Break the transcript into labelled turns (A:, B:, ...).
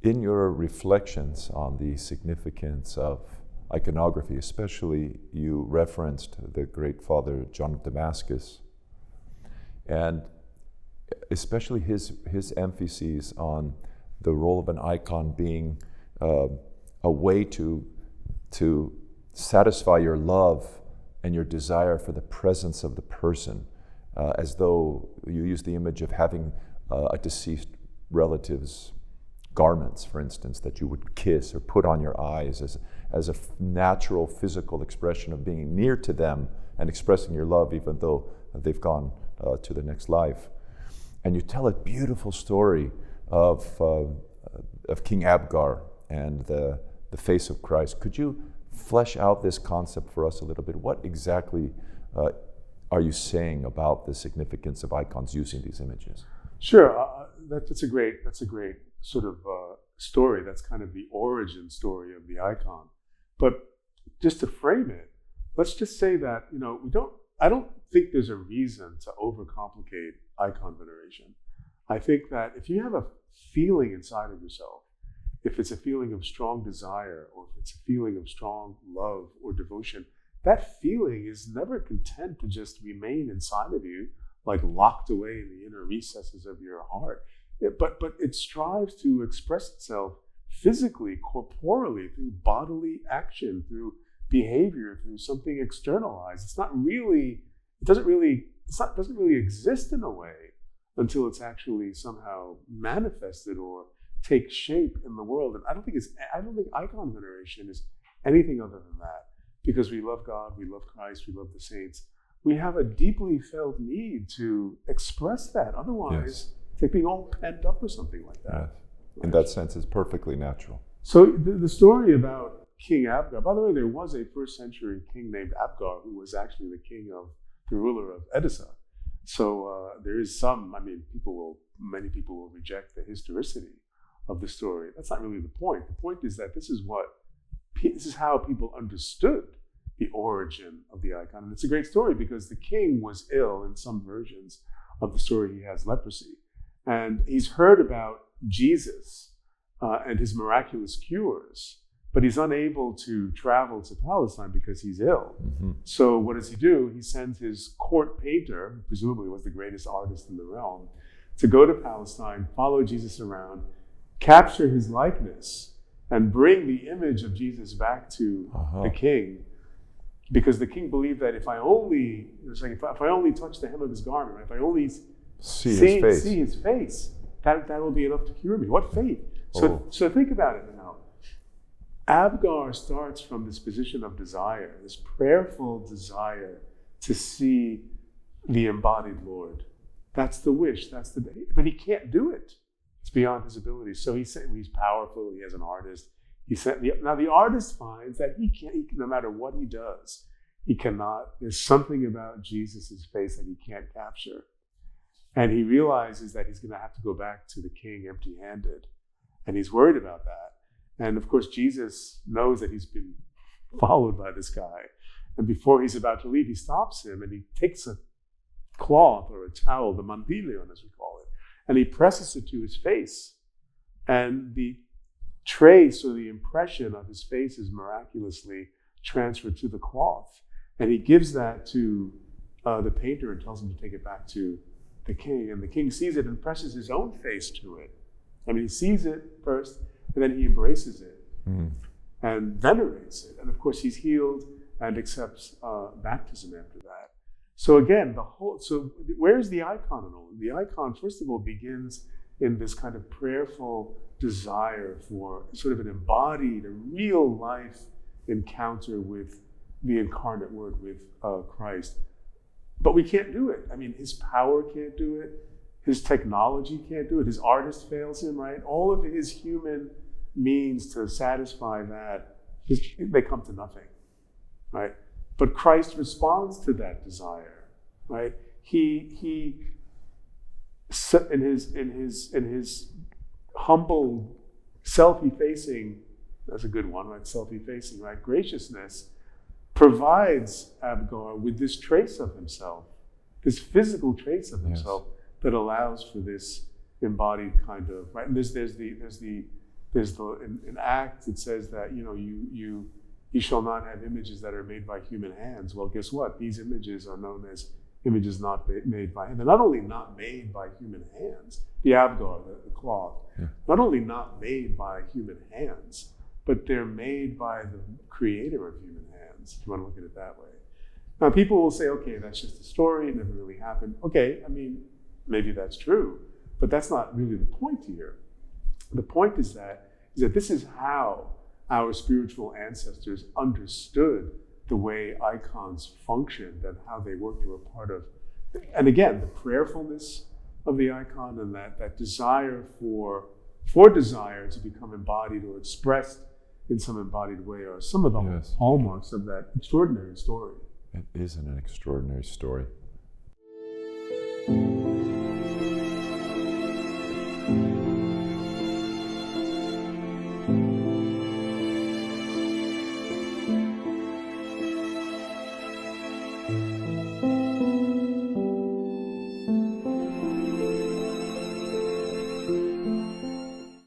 A: In your reflections on the significance of iconography, especially you referenced the great Father John of Damascus, and especially his emphasis on the role of an icon being a way to satisfy your love and your desire for the presence of the person, as though you use the image of having a deceased relative's garments, for instance, that you would kiss or put on your eyes as a natural physical expression of being near to them and expressing your love even though they've gone to the next life. And you tell a beautiful story of King Abgar and the face of Christ. Could you flesh out this concept for us a little bit? What exactly are you saying about the significance of icons using these images?
B: Sure, that's a great sort of story. That's kind of the origin story of the icon. But just to frame it, let's just say that I don't think there's a reason to overcomplicate icon veneration. I think that if you have a feeling inside of yourself, if it's a feeling of strong desire, or if it's a feeling of strong love or devotion, that feeling is never content to just remain inside of you, like locked away in the inner recesses of your heart. But it strives to express itself physically, corporally, through bodily action, through behavior, through something externalized. It doesn't really exist in a way until it's actually somehow manifested or take shape in the world. And I don't think icon veneration is anything other than that. Because we love God, we love Christ, we love the saints. We have a deeply felt need to express that. Otherwise,
A: yes,
B: it's like being all pent up or something like that.
A: Yes. In that sense, it's perfectly natural.
B: So the story about King Abgar, by the way, there was a first century king named Abgar who was actually the ruler of Edessa. So there is many people will reject the historicity of the story. That's not really the point. The point is that this is how people understood the origin of the icon. And it's a great story because the king was ill. In some versions of the story, he has leprosy. And he's heard about Jesus and his miraculous cures, but he's unable to travel to Palestine because he's ill. Mm-hmm. So what does he do? He sends his court painter, who presumably was the greatest artist in the realm, to go to Palestine, follow Jesus around, capture his likeness, and bring the image of Jesus back to the king. Because the king believed that if I only touch the hem of his garment, if I only see his face, that will be enough to cure me. What faith? So think about it now. Abgar starts from this position of desire, this prayerful desire to see the embodied Lord. That's the wish, but he can't do it. It's beyond his abilities. So he's powerful, he has an artist. Now the artist finds that no matter what he does, there's something about Jesus' face that he can't capture. And he realizes that he's going to have to go back to the king empty-handed. And he's worried about that. And of course, Jesus knows that he's been followed by this guy. And before he's about to leave, he stops him and he takes a cloth or a towel, the mandilion as we call it, and he presses it to his face. And the trace or the impression of his face is miraculously transferred to the cloth. And he gives that to the painter and tells him to take it back to the king. And the king sees it and presses his own face to it. I mean, he sees it first, and then he embraces it and venerates it. And of course, he's healed and accepts baptism after that. So again, where's the icon in all? The icon, first of all, begins in this kind of prayerful desire for sort of an embodied, a real life encounter with the incarnate Word, with Christ. But we can't do it. I mean, his power can't do it. His technology can't do it. His artist fails him, right? All of his human means to satisfy that, they come to nothing, right? But Christ responds to that desire, right? He in his humble, self-effacing, that's a good one, right? Self-effacing, right? Graciousness provides Abgar with this trace of himself, this physical trace of himself that allows for this embodied kind of, right? And there's the There's in Acts it says that you shall not have images that are made by human hands. Well, guess what? These images are known as images not made by hand. They're not only not made by human hands, the Abgar, the cloth, not only not made by human hands, but they're made by the creator of human hands, if you want to look at it that way. Now, people will say, okay, that's just a story, it never really happened. Okay, I mean, maybe that's true, but that's not really the point here. The point is that this is how our spiritual ancestors understood the way icons functioned and how they worked. They were part of, and again, the prayerfulness of the icon and that desire for desire to become embodied or expressed in some embodied way are some of the hallmarks of that extraordinary story.
A: It is an extraordinary story.